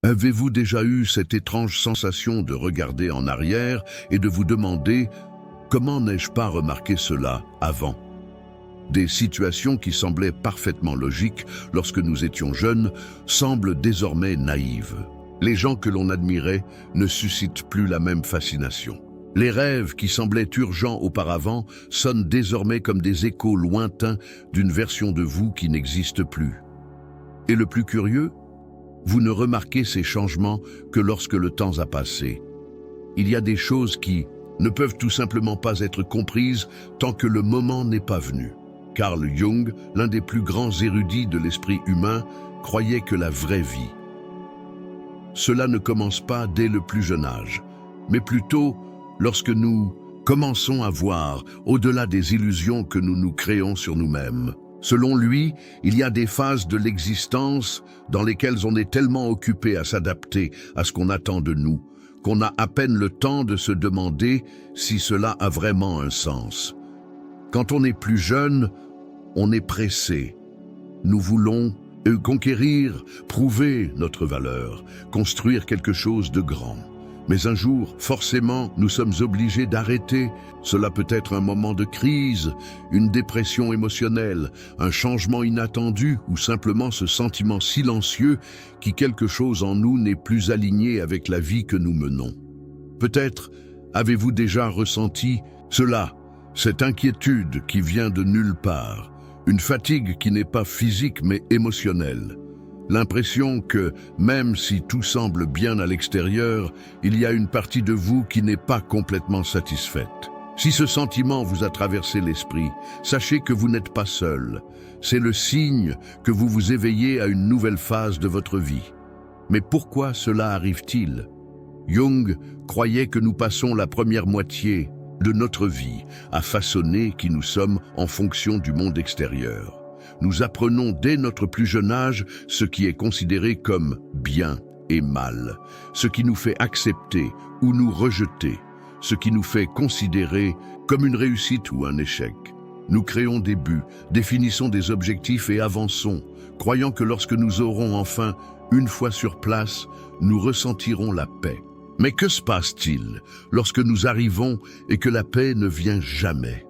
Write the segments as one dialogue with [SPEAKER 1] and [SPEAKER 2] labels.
[SPEAKER 1] Avez-vous déjà eu cette étrange sensation de regarder en arrière et de vous demander « Comment n'ai-je pas remarqué cela avant ?» Des situations qui semblaient parfaitement logiques lorsque nous étions jeunes semblent désormais naïves. Les gens que l'on admirait ne suscitent plus la même fascination. Les rêves qui semblaient urgents auparavant sonnent désormais comme des échos lointains d'une version de vous qui n'existe plus. Et le plus curieux, vous ne remarquez ces changements que lorsque le temps a passé. Il y a des choses qui ne peuvent tout simplement pas être comprises tant que le moment n'est pas venu. Carl Jung, l'un des plus grands érudits de l'esprit humain, croyait que la vraie vie, cela ne commence pas dès le plus jeune âge, mais plutôt lorsque nous commençons à voir au-delà des illusions que nous nous créons sur nous-mêmes. Selon lui, il y a des phases de l'existence dans lesquelles on est tellement occupé à s'adapter à ce qu'on attend de nous, qu'on a à peine le temps de se demander si cela a vraiment un sens. Quand on est plus jeune, on est pressé. Nous voulons conquérir, prouver notre valeur, construire quelque chose de grand. Mais un jour, forcément, nous sommes obligés d'arrêter. Cela peut être un moment de crise, une dépression émotionnelle, un changement inattendu ou simplement ce sentiment silencieux qui quelque chose en nous n'est plus aligné avec la vie que nous menons. Peut-être avez-vous déjà ressenti cela, cette inquiétude qui vient de nulle part, une fatigue qui n'est pas physique mais émotionnelle. L'impression que, même si tout semble bien à l'extérieur, il y a une partie de vous qui n'est pas complètement satisfaite. Si ce sentiment vous a traversé l'esprit, sachez que vous n'êtes pas seul. C'est le signe que vous vous éveillez à une nouvelle phase de votre vie. Mais pourquoi cela arrive-t-il? Jung croyait que nous passons la première moitié de notre vie à façonner qui nous sommes en fonction du monde extérieur. Nous apprenons dès notre plus jeune âge ce qui est considéré comme bien et mal, ce qui nous fait accepter ou nous rejeter, ce qui nous fait considérer comme une réussite ou un échec. Nous créons des buts, définissons des objectifs et avançons, croyant que lorsque nous aurons enfin, une fois sur place, nous ressentirons la paix. Mais que se passe-t-il lorsque nous arrivons et que la paix ne vient jamais?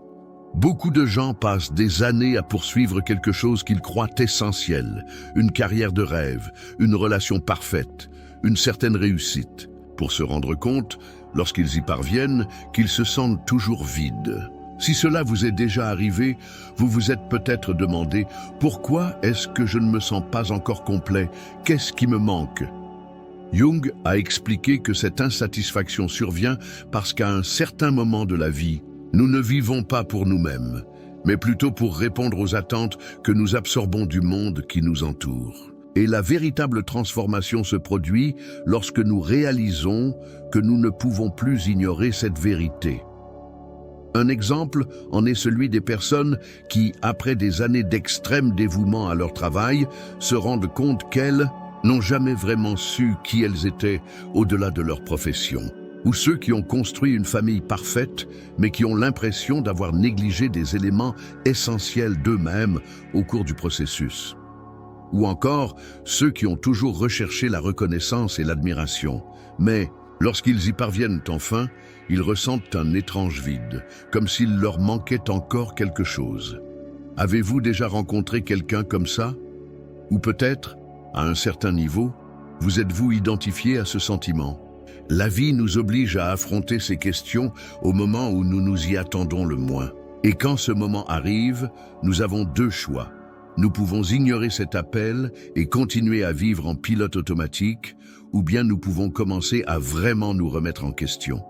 [SPEAKER 1] Beaucoup de gens passent des années à poursuivre quelque chose qu'ils croient essentiel, une carrière de rêve, une relation parfaite, une certaine réussite, pour se rendre compte, lorsqu'ils y parviennent, qu'ils se sentent toujours vides. Si cela vous est déjà arrivé, vous vous êtes peut-être demandé « Pourquoi est-ce que je ne me sens pas encore complet? Qu'est-ce qui me manque ?» Jung a expliqué que cette insatisfaction survient parce qu'à un certain moment de la vie, nous ne vivons pas pour nous-mêmes, mais plutôt pour répondre aux attentes que nous absorbons du monde qui nous entoure. Et la véritable transformation se produit lorsque nous réalisons que nous ne pouvons plus ignorer cette vérité. Un exemple en est celui des personnes qui, après des années d'extrême dévouement à leur travail, se rendent compte qu'elles n'ont jamais vraiment su qui elles étaient au-delà de leur profession. Ou ceux qui ont construit une famille parfaite, mais qui ont l'impression d'avoir négligé des éléments essentiels d'eux-mêmes au cours du processus. Ou encore, ceux qui ont toujours recherché la reconnaissance et l'admiration, mais lorsqu'ils y parviennent enfin, ils ressentent un étrange vide, comme s'il leur manquait encore quelque chose. Avez-vous déjà rencontré quelqu'un comme ça? Ou peut-être, à un certain niveau, vous êtes-vous identifié à ce sentiment? La vie nous oblige à affronter ces questions au moment où nous nous y attendons le moins. Et quand ce moment arrive, nous avons deux choix. Nous pouvons ignorer cet appel et continuer à vivre en pilote automatique, ou bien nous pouvons commencer à vraiment nous remettre en question.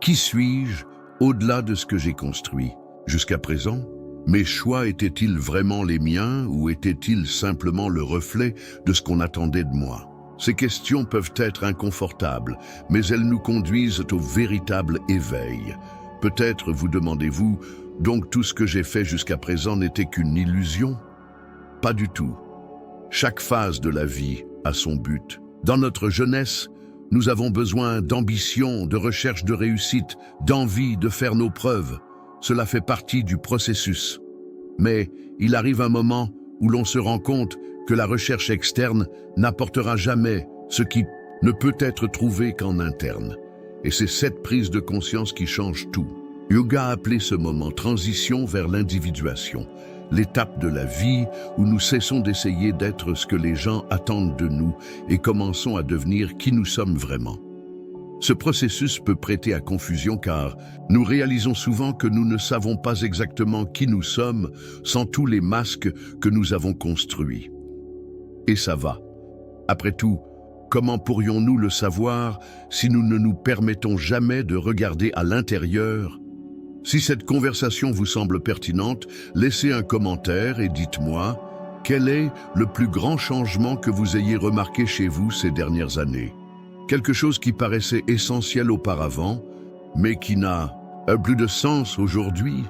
[SPEAKER 1] Qui suis-je au-delà de ce que j'ai construit? Jusqu'à présent, mes choix étaient-ils vraiment les miens ou étaient-ils simplement le reflet de ce qu'on attendait de moi? Ces questions peuvent être inconfortables, mais elles nous conduisent au véritable éveil. Peut-être vous demandez-vous, donc tout ce que j'ai fait jusqu'à présent n'était qu'une illusion? Pas du tout. Chaque phase de la vie a son but. Dans notre jeunesse, nous avons besoin d'ambition, de recherche de réussite, d'envie de faire nos preuves. Cela fait partie du processus. Mais il arrive un moment où l'on se rend compte que la recherche externe n'apportera jamais ce qui ne peut être trouvé qu'en interne. Et c'est cette prise de conscience qui change tout. Jung a appelé ce moment transition vers l'individuation, l'étape de la vie où nous cessons d'essayer d'être ce que les gens attendent de nous et commençons à devenir qui nous sommes vraiment. Ce processus peut prêter à confusion car nous réalisons souvent que nous ne savons pas exactement qui nous sommes sans tous les masques que nous avons construits. Et ça va. Après tout, comment pourrions-nous le savoir si nous ne nous permettons jamais de regarder à l'intérieur? Si cette conversation vous semble pertinente, laissez un commentaire et dites-moi quel est le plus grand changement que vous ayez remarqué chez vous ces dernières années. Quelque chose qui paraissait essentiel auparavant, mais qui n'a plus de sens aujourd'hui.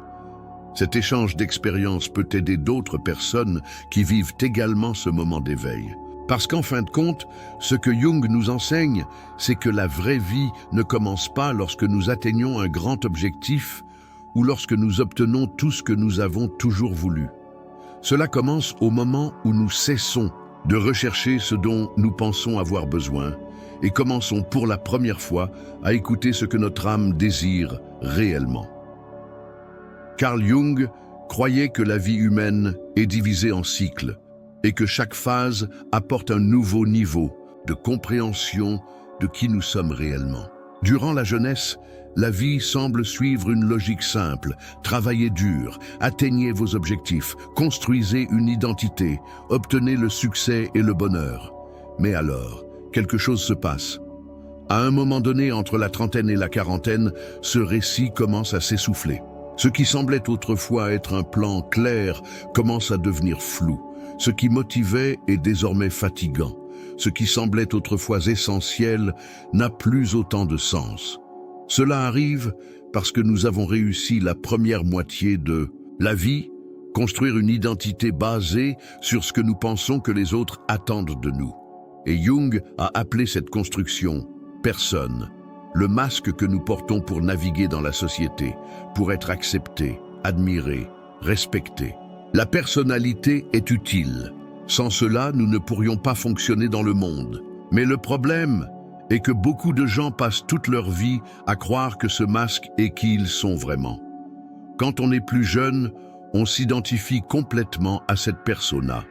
[SPEAKER 1] Cet échange d'expériences peut aider d'autres personnes qui vivent également ce moment d'éveil. Parce qu'en fin de compte, ce que Jung nous enseigne, c'est que la vraie vie ne commence pas lorsque nous atteignons un grand objectif ou lorsque nous obtenons tout ce que nous avons toujours voulu. Cela commence au moment où nous cessons de rechercher ce dont nous pensons avoir besoin et commençons pour la première fois à écouter ce que notre âme désire réellement. Carl Jung croyait que la vie humaine est divisée en cycles et que chaque phase apporte un nouveau niveau de compréhension de qui nous sommes réellement. Durant la jeunesse, la vie semble suivre une logique simple. Travaillez dur, atteignez vos objectifs, construisez une identité, obtenez le succès et le bonheur. Mais alors, quelque chose se passe. À un moment donné, entre la trentaine et la quarantaine, ce récit commence à s'essouffler. Ce qui semblait autrefois être un plan clair commence à devenir flou. Ce qui motivait est désormais fatigant. Ce qui semblait autrefois essentiel n'a plus autant de sens. Cela arrive parce que nous avons réussi la première moitié de la vie, construire une identité basée sur ce que nous pensons que les autres attendent de nous. Et Jung a appelé cette construction « personne », le masque que nous portons pour naviguer dans la société, pour être accepté, admiré, respecté. La personnalité est utile. Sans cela, nous ne pourrions pas fonctionner dans le monde. Mais le problème est que beaucoup de gens passent toute leur vie à croire que ce masque est qui ils sont vraiment. Quand on est plus jeune, on s'identifie complètement à cette persona.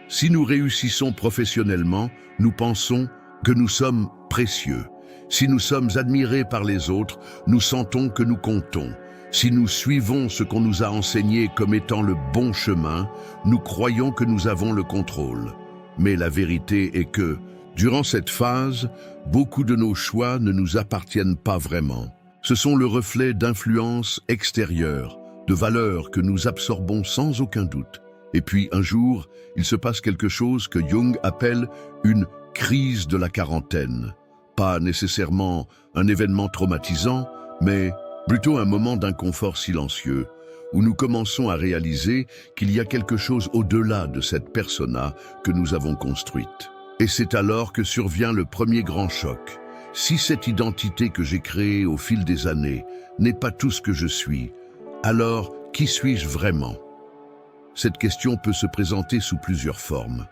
[SPEAKER 1] Si nous réussissons professionnellement, nous pensons que nous sommes précieux. Si nous sommes admirés par les autres, nous sentons que nous comptons. Si nous suivons ce qu'on nous a enseigné comme étant le bon chemin, nous croyons que nous avons le contrôle. Mais la vérité est que, durant cette phase, beaucoup de nos choix ne nous appartiennent pas vraiment. Ce sont le reflet d'influences extérieures, de valeurs que nous absorbons sans aucun doute. Et puis un jour, il se passe quelque chose que Jung appelle une crise de la quarantaine. Pas nécessairement un événement traumatisant, mais plutôt un moment d'inconfort silencieux, où nous commençons à réaliser qu'il y a quelque chose au-delà de cette persona que nous avons construite. Et c'est alors que survient le premier grand choc. Si cette identité que j'ai créée au fil des années n'est pas tout ce que je suis, alors qui suis-je vraiment? Cette question peut se présenter sous plusieurs formes.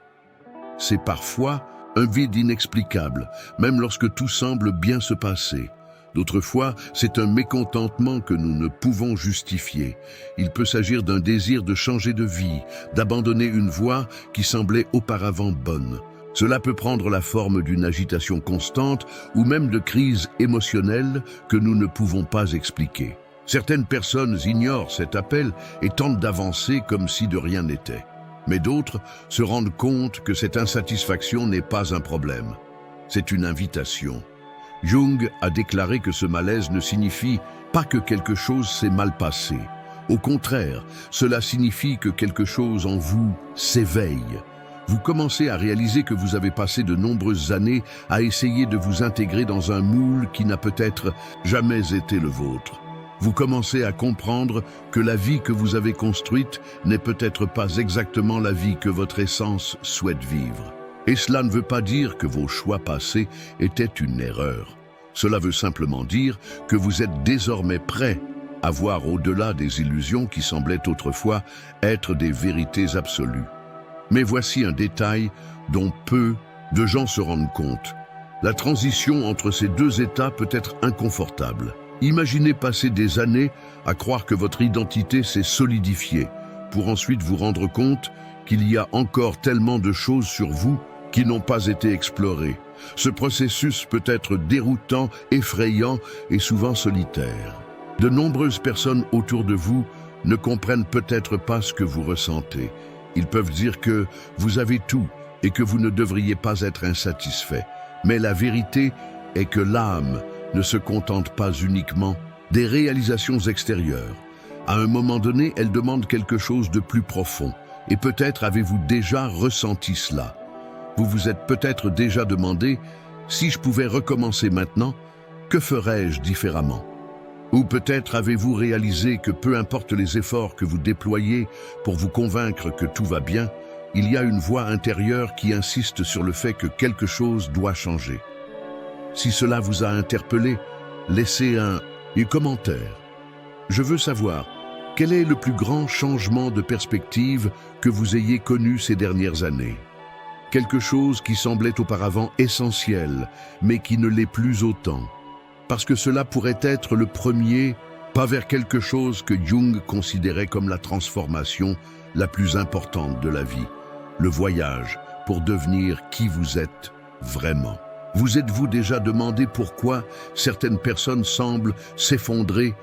[SPEAKER 1] C'est parfois un vide inexplicable, même lorsque tout semble bien se passer. D'autres fois, c'est un mécontentement que nous ne pouvons justifier. Il peut s'agir d'un désir de changer de vie, d'abandonner une voie qui semblait auparavant bonne. Cela peut prendre la forme d'une agitation constante ou même de crises émotionnelles que nous ne pouvons pas expliquer. Certaines personnes ignorent cet appel et tentent d'avancer comme si de rien n'était. Mais d'autres se rendent compte que cette insatisfaction n'est pas un problème. C'est une invitation. Jung a déclaré que ce malaise ne signifie pas que quelque chose s'est mal passé. Au contraire, cela signifie que quelque chose en vous s'éveille. Vous commencez à réaliser que vous avez passé de nombreuses années à essayer de vous intégrer dans un moule qui n'a peut-être jamais été le vôtre. Vous commencez à comprendre que la vie que vous avez construite n'est peut-être pas exactement la vie que votre essence souhaite vivre. Et cela ne veut pas dire que vos choix passés étaient une erreur. Cela veut simplement dire que vous êtes désormais prêt à voir au-delà des illusions qui semblaient autrefois être des vérités absolues. Mais voici un détail dont peu de gens se rendent compte. La transition entre ces deux états peut être inconfortable. Imaginez passer des années à croire que votre identité s'est solidifiée, pour ensuite vous rendre compte qu'il y a encore tellement de choses sur vous qui n'ont pas été explorées. Ce processus peut être déroutant, effrayant et souvent solitaire. De nombreuses personnes autour de vous ne comprennent peut-être pas ce que vous ressentez. Ils peuvent dire que vous avez tout et que vous ne devriez pas être insatisfait. Mais la vérité est que l'âme ne se contente pas uniquement des réalisations extérieures. À un moment donné, elle demande quelque chose de plus profond. Et peut-être avez-vous déjà ressenti cela. Vous vous êtes peut-être déjà demandé, si je pouvais recommencer maintenant, que ferais-je différemment? Ou peut-être avez-vous réalisé que peu importe les efforts que vous déployez pour vous convaincre que tout va bien, il y a une voix intérieure qui insiste sur le fait que quelque chose doit changer. Si cela vous a interpellé, laissez un commentaire. Je veux savoir, quel est le plus grand changement de perspective que vous ayez connu ces dernières années? Quelque chose qui semblait auparavant essentiel, mais qui ne l'est plus autant. Parce que cela pourrait être le premier pas vers quelque chose que Jung considérait comme la transformation la plus importante de la vie, le voyage pour devenir qui vous êtes vraiment. Vous êtes-vous déjà demandé pourquoi certaines personnes semblent s'effondrer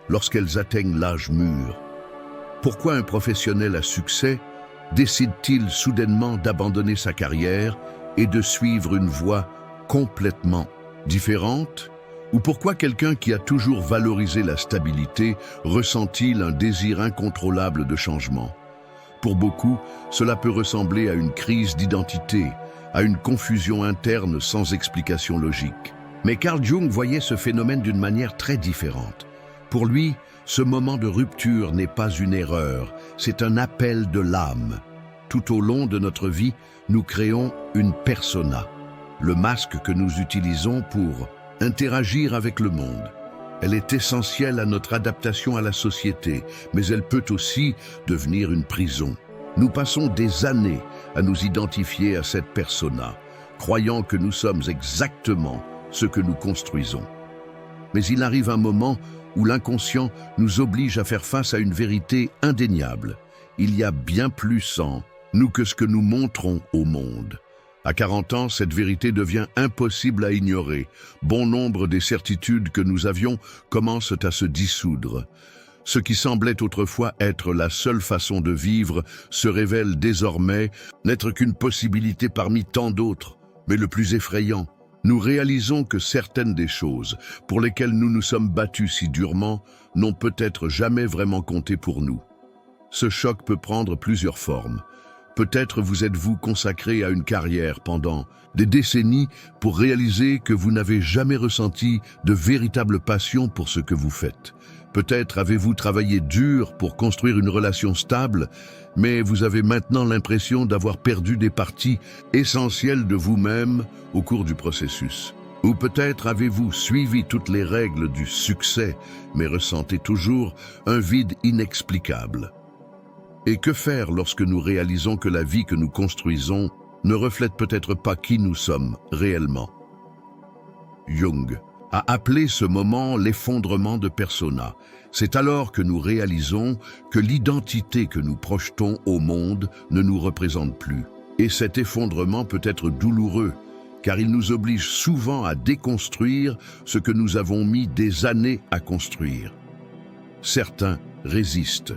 [SPEAKER 1] lorsqu'elles atteignent l'âge mûr? Pourquoi un professionnel à succès décide-t-il soudainement d'abandonner sa carrière et de suivre une voie complètement différente? Ou pourquoi quelqu'un qui a toujours valorisé la stabilité ressent-il un désir incontrôlable de changement? Pour beaucoup, cela peut ressembler à une crise d'identité, à une confusion interne sans explication logique. Mais Carl Jung voyait ce phénomène d'une manière très différente. Pour lui, ce moment de rupture n'est pas une erreur, c'est un appel de l'âme. Tout au long de notre vie, nous créons une persona, le masque que nous utilisons pour interagir avec le monde. Elle est essentielle à notre adaptation à la société, mais elle peut aussi devenir une prison. Nous passons des années à nous identifier à cette persona, croyant que nous sommes exactement ce que nous construisons. Mais il arrive un moment où l'inconscient nous oblige à faire face à une vérité indéniable. Il y a bien plus en nous que ce que nous montrons au monde. À 40 ans, cette vérité devient impossible à ignorer. Bon nombre des certitudes que nous avions commencent à se dissoudre. Ce qui semblait autrefois être la seule façon de vivre se révèle désormais n'être qu'une possibilité parmi tant d'autres. Mais le plus effrayant, nous réalisons que certaines des choses pour lesquelles nous nous sommes battus si durement n'ont peut-être jamais vraiment compté pour nous. Ce choc peut prendre plusieurs formes. Peut-être vous êtes-vous consacré à une carrière pendant des décennies pour réaliser que vous n'avez jamais ressenti de véritable passion pour ce que vous faites. Peut-être avez-vous travaillé dur pour construire une relation stable, mais vous avez maintenant l'impression d'avoir perdu des parties essentielles de vous-même au cours du processus. Ou peut-être avez-vous suivi toutes les règles du succès, mais ressentez toujours un vide inexplicable. Et que faire lorsque nous réalisons que la vie que nous construisons ne reflète peut-être pas qui nous sommes réellement? Jung a appelé ce moment l'effondrement de persona. C'est alors que nous réalisons que l'identité que nous projetons au monde ne nous représente plus. Et cet effondrement peut être douloureux, car il nous oblige souvent à déconstruire ce que nous avons mis des années à construire. Certains résistent.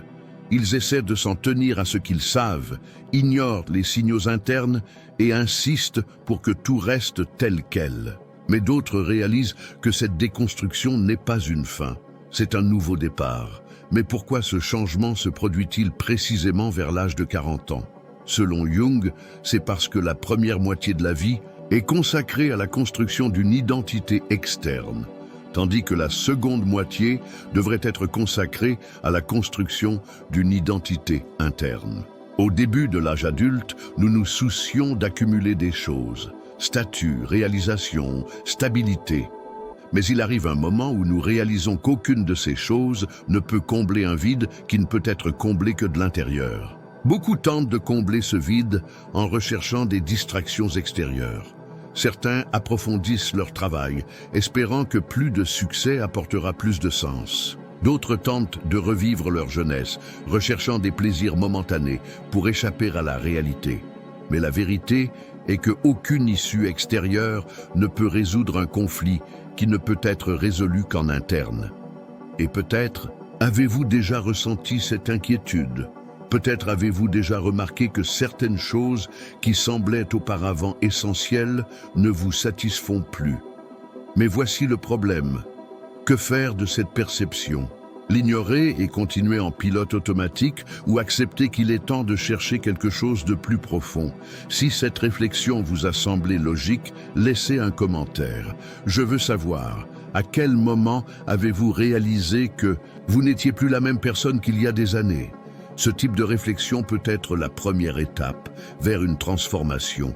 [SPEAKER 1] Ils essaient de s'en tenir à ce qu'ils savent, ignorent les signaux internes et insistent pour que tout reste tel quel. Mais d'autres réalisent que cette déconstruction n'est pas une fin, c'est un nouveau départ. Mais pourquoi ce changement se produit-il précisément vers l'âge de 40 ans? Selon Jung, c'est parce que la première moitié de la vie est consacrée à la construction d'une identité externe, tandis que la seconde moitié devrait être consacrée à la construction d'une identité interne. Au début de l'âge adulte, nous nous soucions d'accumuler des choses, statut, réalisation, stabilité. Mais il arrive un moment où nous réalisons qu'aucune de ces choses ne peut combler un vide qui ne peut être comblé que de l'intérieur. Beaucoup tentent de combler ce vide en recherchant des distractions extérieures. Certains approfondissent leur travail, espérant que plus de succès apportera plus de sens. D'autres tentent de revivre leur jeunesse, recherchant des plaisirs momentanés pour échapper à la réalité. Mais la vérité est qu'aucune issue extérieure ne peut résoudre un conflit qui ne peut être résolu qu'en interne. Et peut-être avez-vous déjà ressenti cette inquiétude. Peut-être avez-vous déjà remarqué que certaines choses qui semblaient auparavant essentielles ne vous satisfont plus. Mais voici le problème. Que faire de cette perception? L'ignorer et continuer en pilote automatique ou accepter qu'il est temps de chercher quelque chose de plus profond? Si cette réflexion vous a semblé logique, laissez un commentaire. Je veux savoir, à quel moment avez-vous réalisé que vous n'étiez plus la même personne qu'il y a des années? Ce type de réflexion peut être la première étape vers une transformation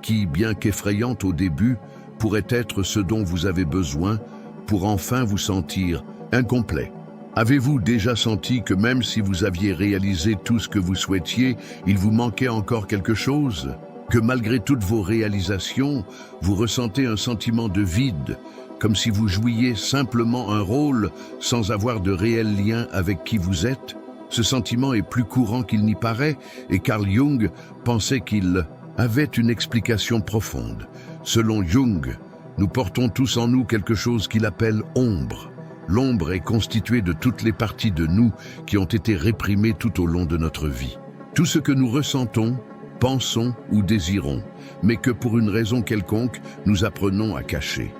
[SPEAKER 1] qui, bien qu'effrayante au début, pourrait être ce dont vous avez besoin pour enfin vous sentir incomplet. Avez-vous déjà senti que même si vous aviez réalisé tout ce que vous souhaitiez, il vous manquait encore quelque chose? Que malgré toutes vos réalisations, vous ressentez un sentiment de vide, comme si vous jouiez simplement un rôle sans avoir de réel lien avec qui vous êtes? Ce sentiment est plus courant qu'il n'y paraît, et Carl Jung pensait qu'il avait une explication profonde. Selon Jung, nous portons tous en nous quelque chose qu'il appelle ombre. L'ombre est constituée de toutes les parties de nous qui ont été réprimées tout au long de notre vie. Tout ce que nous ressentons, pensons ou désirons, mais que pour une raison quelconque, nous apprenons à cacher.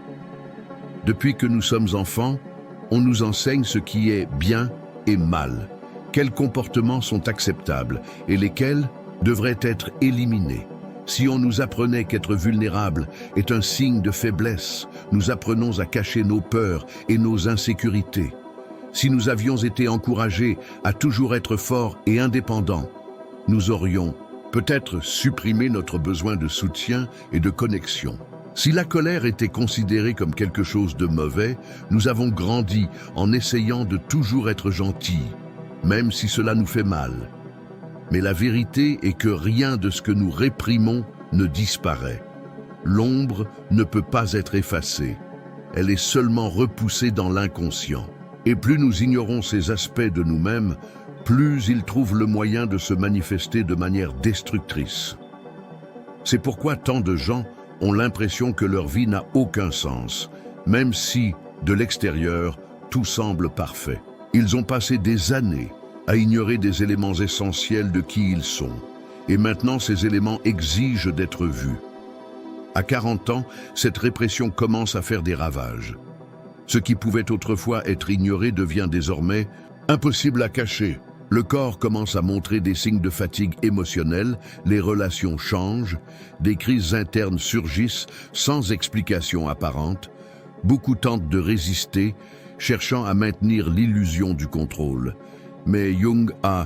[SPEAKER 1] Depuis que nous sommes enfants, on nous enseigne ce qui est bien et mal, quels comportements sont acceptables et lesquels devraient être éliminés. Si on nous apprenait qu'être vulnérable est un signe de faiblesse, nous apprenons à cacher nos peurs et nos insécurités. Si nous avions été encouragés à toujours être forts et indépendants, nous aurions peut-être supprimé notre besoin de soutien et de connexion. Si la colère était considérée comme quelque chose de mauvais, nous avons grandi en essayant de toujours être gentils, même si cela nous fait mal. Mais la vérité est que rien de ce que nous réprimons ne disparaît. L'ombre ne peut pas être effacée. Elle est seulement repoussée dans l'inconscient. Et plus nous ignorons ces aspects de nous-mêmes, plus ils trouvent le moyen de se manifester de manière destructrice. C'est pourquoi tant de gens ont l'impression que leur vie n'a aucun sens, même si, de l'extérieur, tout semble parfait. Ils ont passé des années à ignorer des éléments essentiels de qui ils sont. Et maintenant, ces éléments exigent d'être vus. À 40 ans, cette répression commence à faire des ravages. Ce qui pouvait autrefois être ignoré devient désormais impossible à cacher. Le corps commence à montrer des signes de fatigue émotionnelle, les relations changent, des crises internes surgissent sans explication apparente. Beaucoup tentent de résister, cherchant à maintenir l'illusion du contrôle. Mais Jung a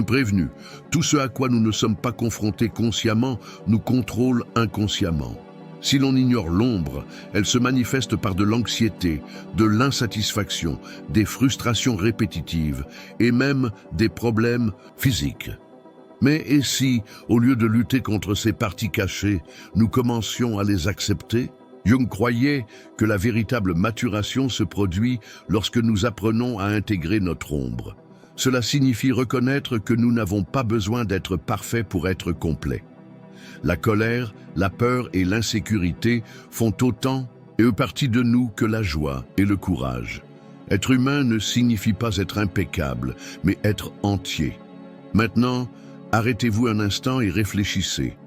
[SPEAKER 1] prévenu, tout ce à quoi nous ne sommes pas confrontés consciemment nous contrôle inconsciemment. Si l'on ignore l'ombre, elle se manifeste par de l'anxiété, de l'insatisfaction, des frustrations répétitives et même des problèmes physiques. Mais et si, au lieu de lutter contre ces parties cachées, nous commencions à les accepter? Jung croyait que la véritable maturation se produit lorsque nous apprenons à intégrer notre ombre. Cela signifie reconnaître que nous n'avons pas besoin d'être parfaits pour être complets. La colère, la peur et l'insécurité font autant et partie de nous que la joie et le courage. Être humain ne signifie pas être impeccable, mais être entier. Maintenant, arrêtez-vous un instant et réfléchissez.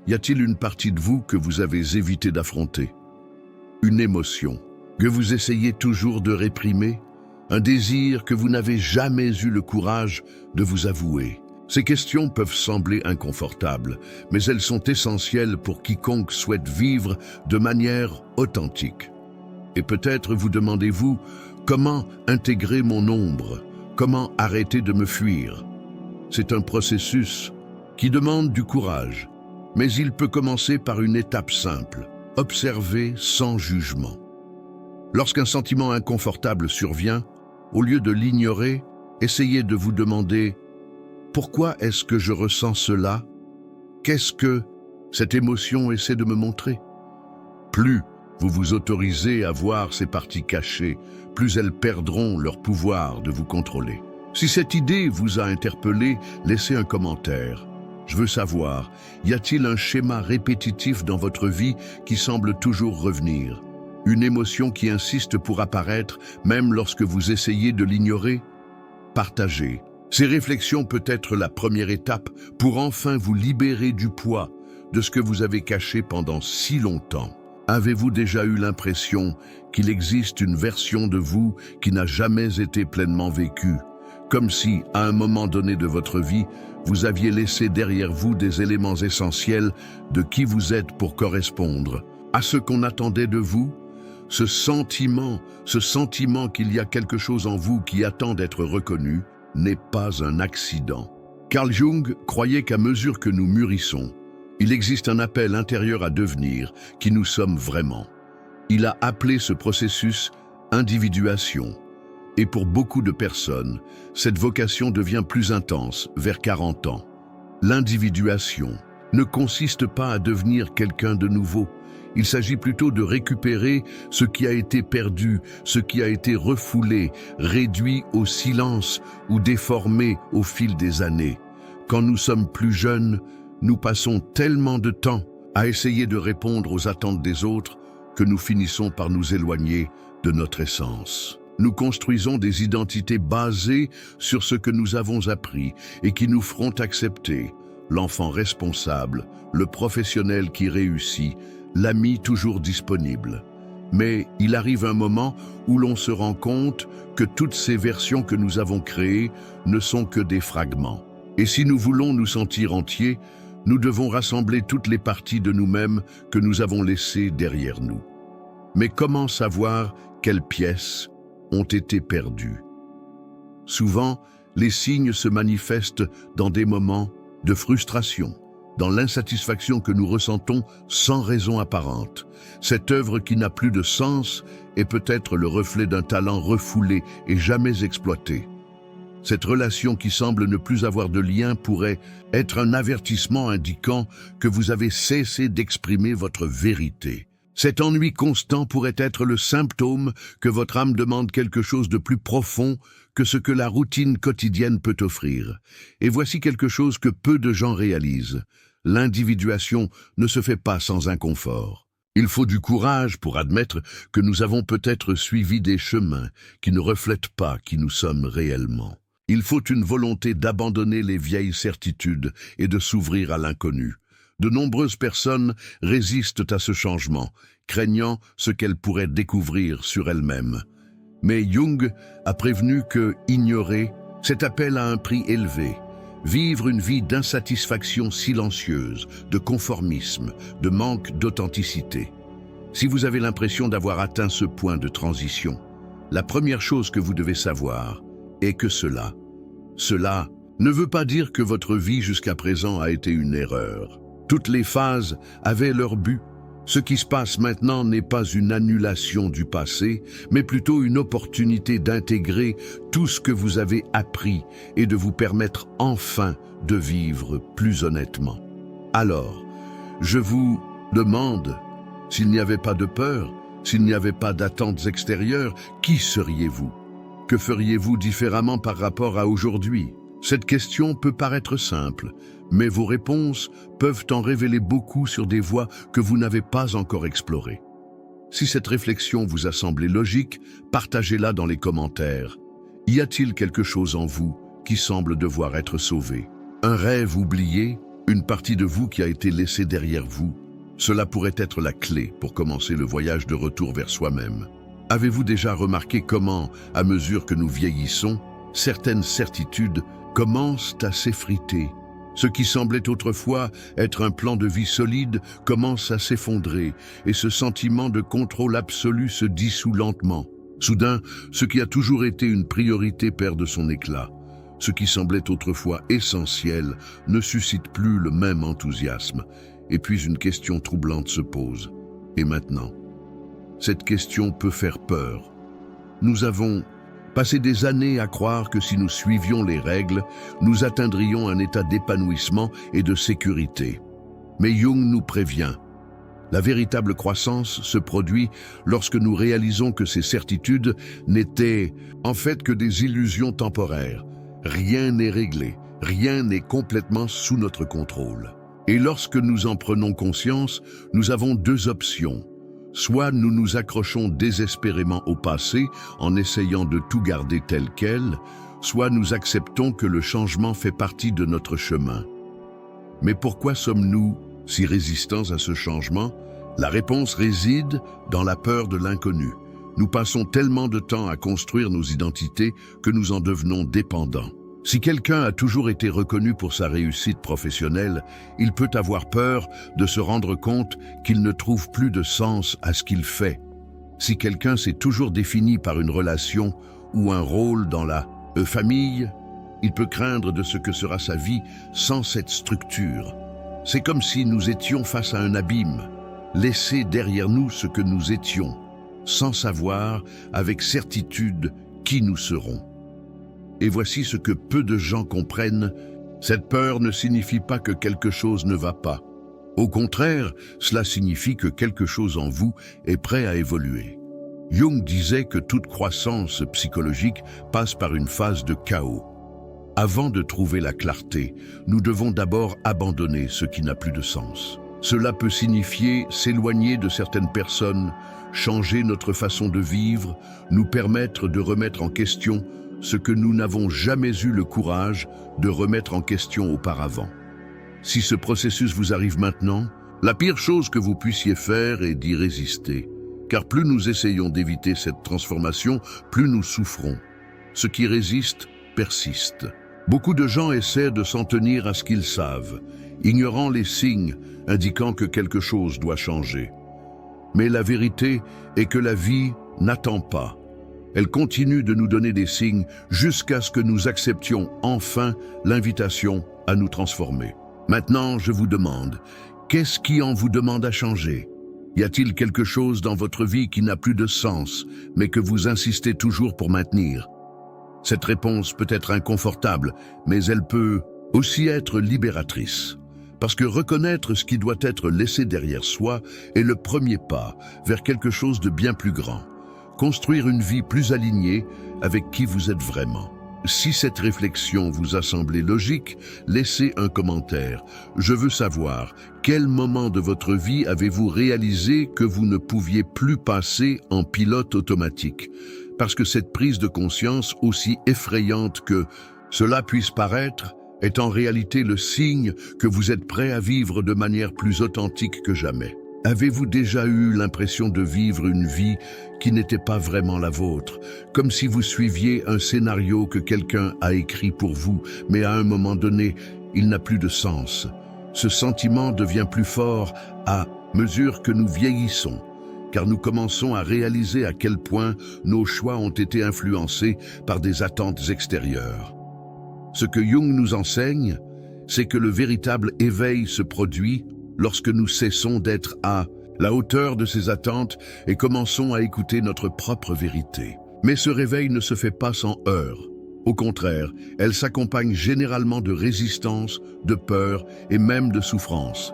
[SPEAKER 1] Y a-t-il une partie de vous que vous avez évité d'affronter? Une émotion que vous essayez toujours de réprimer? Un désir que vous n'avez jamais eu le courage de vous avouer? Ces questions peuvent sembler inconfortables, mais elles sont essentielles pour quiconque souhaite vivre de manière authentique. Et peut-être vous demandez-vous, comment intégrer mon ombre? Comment arrêter de me fuir? C'est un processus qui demande du courage, mais il peut commencer par une étape simple, observer sans jugement. Lorsqu'un sentiment inconfortable survient, au lieu de l'ignorer, essayez de vous demander « Pourquoi est-ce que je ressens cela? Qu'est-ce que cette émotion essaie de me montrer ?» Plus vous vous autorisez à voir ces parties cachées, plus elles perdront leur pouvoir de vous contrôler. Si cette idée vous a interpellé, laissez un commentaire. Je veux savoir, y a-t-il un schéma répétitif dans votre vie qui semble toujours revenir? Une émotion qui insiste pour apparaître, même lorsque vous essayez de l'ignorer? Partagez. Ces réflexions peuvent être la première étape pour enfin vous libérer du poids de ce que vous avez caché pendant si longtemps. Avez-vous déjà eu l'impression qu'il existe une version de vous qui n'a jamais été pleinement vécue? Comme si, à un moment donné de votre vie, vous aviez laissé derrière vous des éléments essentiels de qui vous êtes pour correspondre à ce qu'on attendait de vous? Ce sentiment qu'il y a quelque chose en vous qui attend d'être reconnu, n'est pas un accident. Carl Jung croyait qu'à mesure que nous mûrissons, il existe un appel intérieur à devenir qui nous sommes vraiment. Il a appelé ce processus individuation. Et pour beaucoup de personnes, cette vocation devient plus intense vers 40 ans. L'individuation ne consiste pas à devenir quelqu'un de nouveau. Il s'agit plutôt de récupérer ce qui a été perdu, ce qui a été refoulé, réduit au silence ou déformé au fil des années. Quand nous sommes plus jeunes, nous passons tellement de temps à essayer de répondre aux attentes des autres que nous finissons par nous éloigner de notre essence. Nous construisons des identités basées sur ce que nous avons appris et qui nous feront accepter l'enfant responsable, le professionnel qui réussit, l'ami toujours disponible. Mais il arrive un moment où l'on se rend compte que toutes ces versions que nous avons créées ne sont que des fragments. Et si nous voulons nous sentir entiers, nous devons rassembler toutes les parties de nous-mêmes que nous avons laissées derrière nous. Mais comment savoir quelles pièces ont été perdues? Souvent, les signes se manifestent dans des moments de frustration, dans l'insatisfaction que nous ressentons sans raison apparente. Cette œuvre qui n'a plus de sens est peut-être le reflet d'un talent refoulé et jamais exploité. Cette relation qui semble ne plus avoir de lien pourrait être un avertissement indiquant que vous avez cessé d'exprimer votre vérité. Cet ennui constant pourrait être le symptôme que votre âme demande quelque chose de plus profond que ce que la routine quotidienne peut offrir. Et voici quelque chose que peu de gens réalisent. L'individuation ne se fait pas sans inconfort. Il faut du courage pour admettre que nous avons peut-être suivi des chemins qui ne reflètent pas qui nous sommes réellement. Il faut une volonté d'abandonner les vieilles certitudes et de s'ouvrir à l'inconnu. De nombreuses personnes résistent à ce changement, craignant ce qu'elles pourraient découvrir sur elles-mêmes. Mais Jung a prévenu que ignorer, c'est appel à un prix élevé. Vivre une vie d'insatisfaction silencieuse, de conformisme, de manque d'authenticité. Si vous avez l'impression d'avoir atteint ce point de transition, la première chose que vous devez savoir est que cela ne veut pas dire que votre vie jusqu'à présent a été une erreur. Toutes les phases avaient leur but. Ce qui se passe maintenant n'est pas une annulation du passé, mais plutôt une opportunité d'intégrer tout ce que vous avez appris et de vous permettre enfin de vivre plus honnêtement. Alors, je vous demande, s'il n'y avait pas de peur, s'il n'y avait pas d'attentes extérieures, qui seriez-vous? Que feriez-vous différemment par rapport à aujourd'hui? Cette question peut paraître simple, mais vos réponses peuvent en révéler beaucoup sur des voies que vous n'avez pas encore explorées. Si cette réflexion vous a semblé logique, partagez-la dans les commentaires. Y a-t-il quelque chose en vous qui semble devoir être sauvé? Un rêve oublié? Une partie de vous qui a été laissée derrière vous? Cela pourrait être la clé pour commencer le voyage de retour vers soi-même. Avez-vous déjà remarqué comment, à mesure que nous vieillissons, certaines certitudes commencent à s'effriter? Ce qui semblait autrefois être un plan de vie solide commence à s'effondrer et ce sentiment de contrôle absolu se dissout lentement. Soudain, ce qui a toujours été une priorité perd de son éclat. Ce qui semblait autrefois essentiel ne suscite plus le même enthousiasme. Et puis une question troublante se pose. Et maintenant? Cette question peut faire peur. Nous avons passé des années à croire que si nous suivions les règles, nous atteindrions un état d'épanouissement et de sécurité. Mais Jung nous prévient. La véritable croissance se produit lorsque nous réalisons que ces certitudes n'étaient en fait que des illusions temporaires. Rien n'est réglé, rien n'est complètement sous notre contrôle. Et lorsque nous en prenons conscience, nous avons deux options. Soit nous nous accrochons désespérément au passé en essayant de tout garder tel quel, soit nous acceptons que le changement fait partie de notre chemin. Mais pourquoi sommes-nous si résistants à ce changement? La réponse réside dans la peur de l'inconnu. Nous passons tellement de temps à construire nos identités que nous en devenons dépendants. Si quelqu'un a toujours été reconnu pour sa réussite professionnelle, il peut avoir peur de se rendre compte qu'il ne trouve plus de sens à ce qu'il fait. Si quelqu'un s'est toujours défini par une relation ou un rôle dans la famille, il peut craindre de ce que sera sa vie sans cette structure. C'est comme si nous étions face à un abîme, laisser derrière nous ce que nous étions, sans savoir avec certitude qui nous serons. Et voici ce que peu de gens comprennent, cette peur ne signifie pas que quelque chose ne va pas. Au contraire, cela signifie que quelque chose en vous est prêt à évoluer. Jung disait que toute croissance psychologique passe par une phase de chaos. Avant de trouver la clarté, nous devons d'abord abandonner ce qui n'a plus de sens. Cela peut signifier s'éloigner de certaines personnes, changer notre façon de vivre, nous permettre de remettre en question ce que nous n'avons jamais eu le courage de remettre en question auparavant. Si ce processus vous arrive maintenant, la pire chose que vous puissiez faire est d'y résister. Car plus nous essayons d'éviter cette transformation, plus nous souffrons. Ce qui résiste, persiste. Beaucoup de gens essaient de s'en tenir à ce qu'ils savent, ignorant les signes indiquant que quelque chose doit changer. Mais la vérité est que la vie n'attend pas. Elle continue de nous donner des signes jusqu'à ce que nous acceptions enfin l'invitation à nous transformer. Maintenant, je vous demande, qu'est-ce qui en vous demande à changer? Y a-t-il quelque chose dans votre vie qui n'a plus de sens, mais que vous insistez toujours pour maintenir? Cette réponse peut être inconfortable, mais elle peut aussi être libératrice. Parce que reconnaître ce qui doit être laissé derrière soi est le premier pas vers quelque chose de bien plus grand. Construire une vie plus alignée avec qui vous êtes vraiment. Si cette réflexion vous a semblé logique, laissez un commentaire. Je veux savoir, quel moment de votre vie avez-vous réalisé que vous ne pouviez plus passer en pilote automatique? Parce que cette prise de conscience, aussi effrayante que cela puisse paraître, est en réalité le signe que vous êtes prêt à vivre de manière plus authentique que jamais. Avez-vous déjà eu l'impression de vivre une vie qui n'était pas vraiment la vôtre, comme si vous suiviez un scénario que quelqu'un a écrit pour vous, mais à un moment donné, il n'a plus de sens? Ce sentiment devient plus fort à mesure que nous vieillissons, car nous commençons à réaliser à quel point nos choix ont été influencés par des attentes extérieures. Ce que Jung nous enseigne, c'est que le véritable éveil se produit lorsque nous cessons d'être à la hauteur de ces attentes et commençons à écouter notre propre vérité. Mais ce réveil ne se fait pas sans heurts. Au contraire, elle s'accompagne généralement de résistance, de peur et même de souffrance.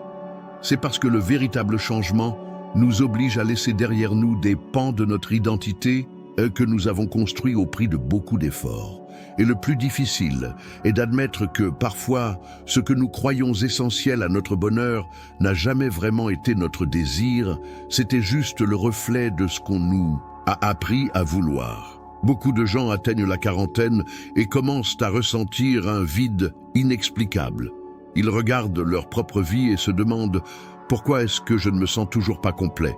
[SPEAKER 1] C'est parce que le véritable changement nous oblige à laisser derrière nous des pans de notre identité que nous avons construits au prix de beaucoup d'efforts. Et le plus difficile est d'admettre que, parfois, ce que nous croyons essentiel à notre bonheur n'a jamais vraiment été notre désir, c'était juste le reflet de ce qu'on nous a appris à vouloir. Beaucoup de gens atteignent la quarantaine et commencent à ressentir un vide inexplicable. Ils regardent leur propre vie et se demandent « Pourquoi est-ce que je ne me sens toujours pas complet?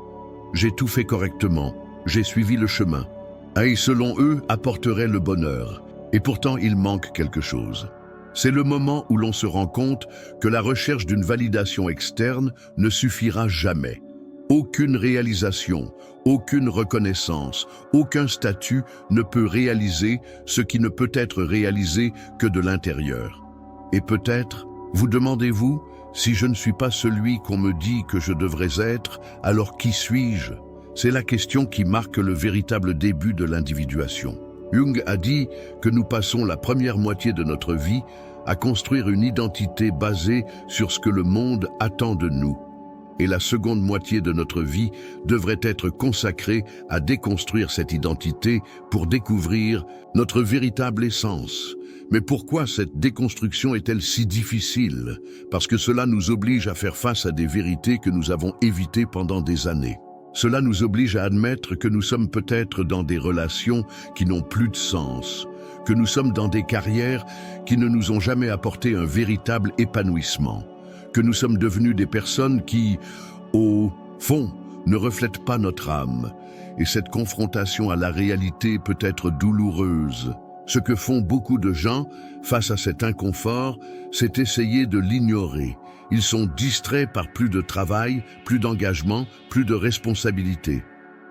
[SPEAKER 1] J'ai tout fait correctement, j'ai suivi le chemin. » Et selon eux, apporterait le bonheur. Et pourtant, il manque quelque chose. C'est le moment où l'on se rend compte que la recherche d'une validation externe ne suffira jamais. Aucune réalisation, aucune reconnaissance, aucun statut ne peut réaliser ce qui ne peut être réalisé que de l'intérieur. Et peut-être, vous demandez-vous, si je ne suis pas celui qu'on me dit que je devrais être, alors qui suis-je? C'est la question qui marque le véritable début de l'individuation. Jung a dit que nous passons la première moitié de notre vie à construire une identité basée sur ce que le monde attend de nous. et la seconde moitié de notre vie devrait être consacrée à déconstruire cette identité pour découvrir notre véritable essence. Mais pourquoi cette déconstruction est-elle si difficile? Parce que cela nous oblige à faire face à des vérités que nous avons évitées pendant des années. Cela nous oblige à admettre que nous sommes peut-être dans des relations qui n'ont plus de sens, que nous sommes dans des carrières qui ne nous ont jamais apporté un véritable épanouissement, que nous sommes devenus des personnes qui, au fond, ne reflètent pas notre âme. Et cette confrontation à la réalité peut être douloureuse. Ce que font beaucoup de gens face à cet inconfort, c'est essayer de l'ignorer. Ils sont distraits par plus de travail, plus d'engagement, plus de responsabilité.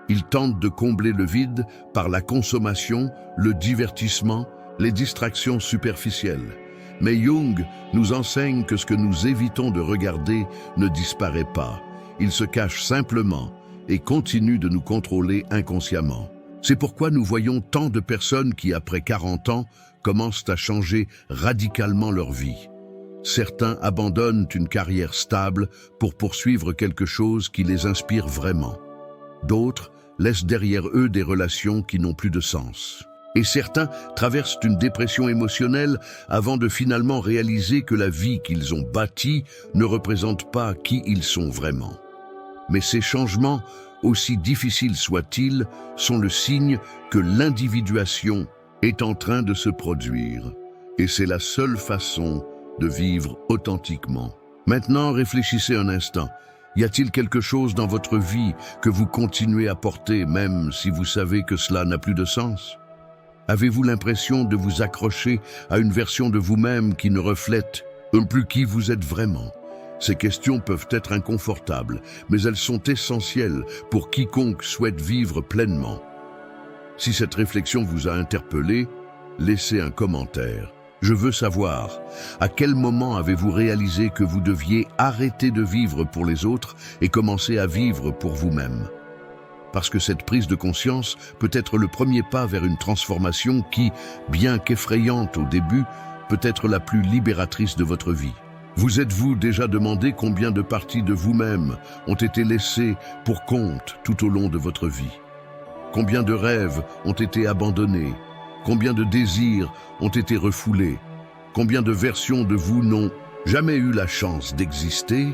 [SPEAKER 1] Ils tentent de combler le vide par la consommation, le divertissement, les distractions superficielles. Mais Jung nous enseigne que ce que nous évitons de regarder ne disparaît pas. Il se cache simplement et continue de nous contrôler inconsciemment. C'est pourquoi nous voyons tant de personnes qui, après 40 ans, commencent à changer radicalement leur vie. Certains abandonnent une carrière stable pour poursuivre quelque chose qui les inspire vraiment. D'autres laissent derrière eux des relations qui n'ont plus de sens. Et certains traversent une dépression émotionnelle avant de finalement réaliser que la vie qu'ils ont bâtie ne représente pas qui ils sont vraiment. Mais ces changements, aussi difficiles soient-ils, sont le signe que l'individuation est en train de se produire. Et c'est la seule façon de vivre authentiquement. Maintenant, réfléchissez un instant. Y a-t-il quelque chose dans votre vie que vous continuez à porter, même si vous savez que cela n'a plus de sens? Avez-vous l'impression de vous accrocher à une version de vous-même qui ne reflète plus qui vous êtes vraiment? Ces questions peuvent être inconfortables, mais elles sont essentielles pour quiconque souhaite vivre pleinement. Si cette réflexion vous a interpellé, laissez un commentaire. Je veux savoir, à quel moment avez-vous réalisé que vous deviez arrêter de vivre pour les autres et commencer à vivre pour vous-même? Parce que cette prise de conscience peut être le premier pas vers une transformation qui, bien qu'effrayante au début, peut être la plus libératrice de votre vie. Vous êtes-vous déjà demandé combien de parties de vous-même ont été laissées pour compte tout au long de votre vie? Combien de rêves ont été abandonnés? Combien de désirs ont été refoulés? Combien de versions de vous n'ont jamais eu la chance d'exister?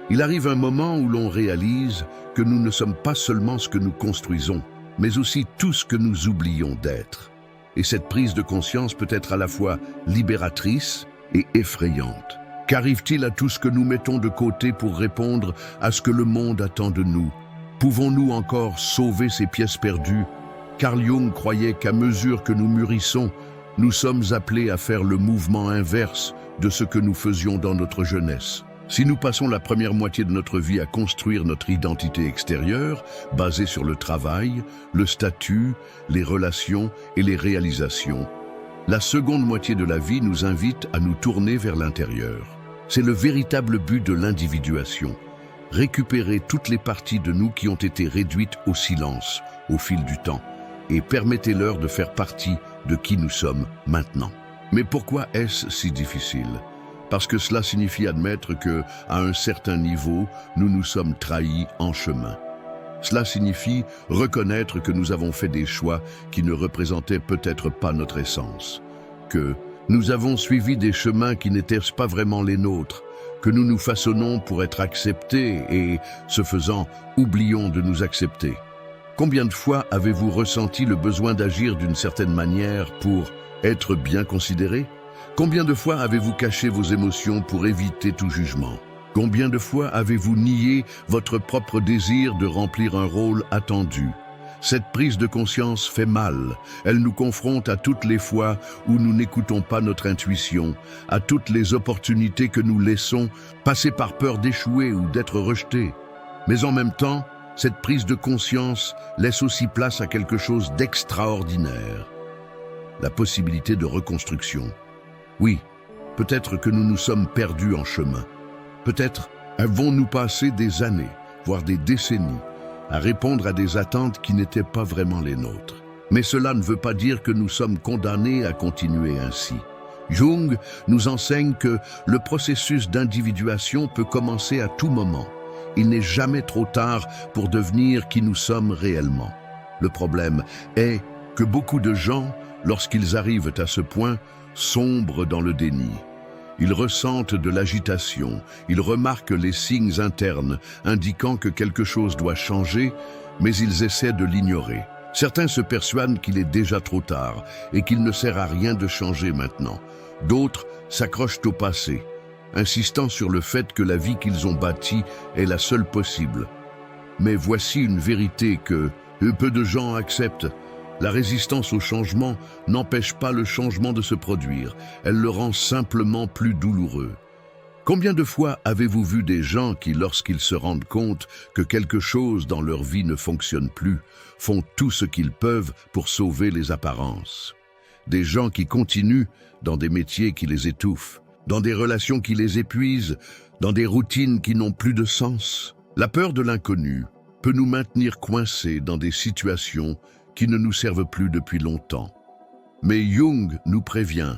[SPEAKER 1] Il arrive un moment où l'on réalise que nous ne sommes pas seulement ce que nous construisons, mais aussi tout ce que nous oublions d'être. Et cette prise de conscience peut être à la fois libératrice et effrayante. Qu'arrive-t-il à tout ce que nous mettons de côté pour répondre à ce que le monde attend de nous? Pouvons-nous encore sauver ces pièces perdues? Carl Jung croyait qu'à mesure que nous mûrissons, nous sommes appelés à faire le mouvement inverse de ce que nous faisions dans notre jeunesse. Si nous passons la première moitié de notre vie à construire notre identité extérieure, basée sur le travail, le statut, les relations et les réalisations, la seconde moitié de la vie nous invite à nous tourner vers l'intérieur. C'est le véritable but de l'individuation. Récupérer toutes les parties de nous qui ont été réduites au silence au fil du temps et permettez-leur de faire partie de qui nous sommes maintenant. Mais pourquoi est-ce si difficile? Parce que cela signifie admettre que, à un certain niveau, nous nous sommes trahis en chemin. Cela signifie reconnaître que nous avons fait des choix qui ne représentaient peut-être pas notre essence, que nous avons suivi des chemins qui n'étaient pas vraiment les nôtres, que nous nous façonnons pour être acceptés et, ce faisant, oublions de nous accepter. Combien de fois avez-vous ressenti le besoin d'agir d'une certaine manière pour être bien considéré? Combien de fois avez-vous caché vos émotions pour éviter tout jugement? Combien de fois avez-vous nié votre propre désir de remplir un rôle attendu? Cette prise de conscience fait mal. Elle nous confronte à toutes les fois où nous n'écoutons pas notre intuition, à toutes les opportunités que nous laissons passer par peur d'échouer ou d'être rejetés. Mais en même temps, cette prise de conscience laisse aussi place à quelque chose d'extraordinaire. La possibilité de reconstruction. Oui, peut-être que nous nous sommes perdus en chemin. Peut-être avons-nous passé des années, voire des décennies, à répondre à des attentes qui n'étaient pas vraiment les nôtres. Mais cela ne veut pas dire que nous sommes condamnés à continuer ainsi. Jung nous enseigne que le processus d'individuation peut commencer à tout moment. Il n'est jamais trop tard pour devenir qui nous sommes réellement. Le problème est que beaucoup de gens, lorsqu'ils arrivent à ce point, sombrent dans le déni. Ils ressentent de l'agitation, ils remarquent les signes internes indiquant que quelque chose doit changer, mais ils essaient de l'ignorer. Certains se persuadent qu'il est déjà trop tard et qu'il ne sert à rien de changer maintenant. D'autres s'accrochent au passé, insistant sur le fait que la vie qu'ils ont bâtie est la seule possible. Mais voici une vérité que peu de gens acceptent. La résistance au changement n'empêche pas le changement de se produire, elle le rend simplement plus douloureux. Combien de fois avez-vous vu des gens qui, lorsqu'ils se rendent compte que quelque chose dans leur vie ne fonctionne plus, font tout ce qu'ils peuvent pour sauver les apparences? Des gens qui continuent dans des métiers qui les étouffent, dans des relations qui les épuisent, dans des routines qui n'ont plus de sens. La peur de l'inconnu peut nous maintenir coincés dans des situations qui ne nous servent plus depuis longtemps. Mais Jung nous prévient,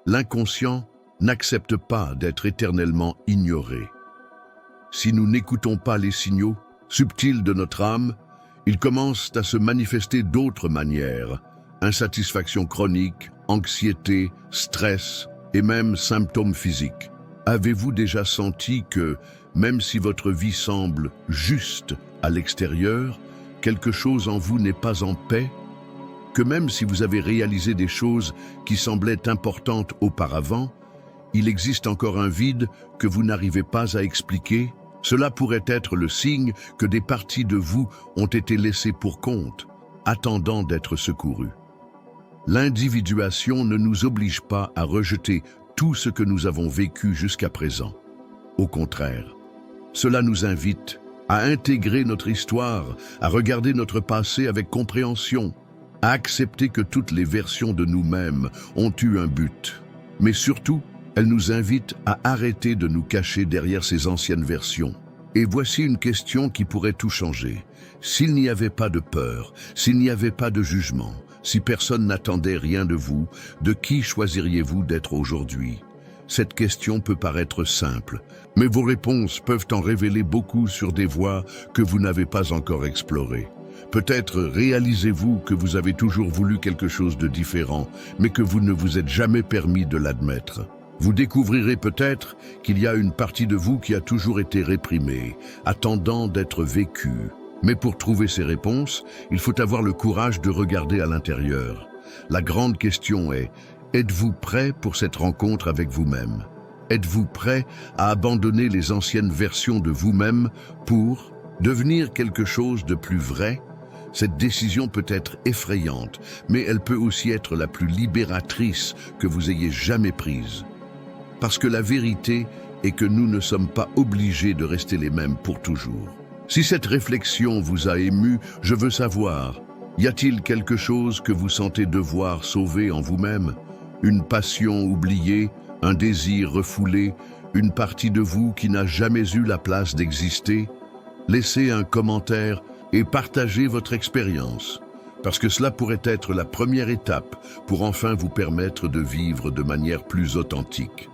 [SPEAKER 1] l'inconscient n'accepte pas d'être éternellement ignoré. Si nous n'écoutons pas les signaux subtils de notre âme, ils commencent à se manifester d'autres manières, insatisfaction chronique, anxiété, stress et même symptômes physiques. Avez-vous déjà senti que, même si votre vie semble juste à l'extérieur, quelque chose en vous n'est pas en paix? Que même si vous avez réalisé des choses qui semblaient importantes auparavant, il existe encore un vide que vous n'arrivez pas à expliquer? Cela pourrait être le signe que des parties de vous ont été laissées pour compte, attendant d'être secourues. L'individuation ne nous oblige pas à rejeter tout ce que nous avons vécu jusqu'à présent. Au contraire, cela nous invite à intégrer notre histoire, à regarder notre passé avec compréhension, à accepter que toutes les versions de nous-mêmes ont eu un but. Mais surtout, elle nous invite à arrêter de nous cacher derrière ces anciennes versions. Et voici une question qui pourrait tout changer. S'il n'y avait pas de peur, s'il n'y avait pas de jugement, si personne n'attendait rien de vous, de qui choisiriez-vous d'être aujourd'hui? Cette question peut paraître simple, mais vos réponses peuvent en révéler beaucoup sur des voies que vous n'avez pas encore explorées. Peut-être réalisez-vous que vous avez toujours voulu quelque chose de différent, mais que vous ne vous êtes jamais permis de l'admettre. Vous découvrirez peut-être qu'il y a une partie de vous qui a toujours été réprimée, attendant d'être vécue. Mais pour trouver ces réponses, il faut avoir le courage de regarder à l'intérieur. La grande question est, êtes-vous prêt pour cette rencontre avec vous-même? Êtes-vous prêt à abandonner les anciennes versions de vous-même pour devenir quelque chose de plus vrai? Cette décision peut être effrayante, mais elle peut aussi être la plus libératrice que vous ayez jamais prise. Parce que la vérité est que nous ne sommes pas obligés de rester les mêmes pour toujours. Si cette réflexion vous a ému, je veux savoir, y a-t-il quelque chose que vous sentez devoir sauver en vous-même? Une passion oubliée, un désir refoulé, une partie de vous qui n'a jamais eu la place d'exister? Laissez un commentaire et partagez votre expérience, parce que cela pourrait être la première étape pour enfin vous permettre de vivre de manière plus authentique.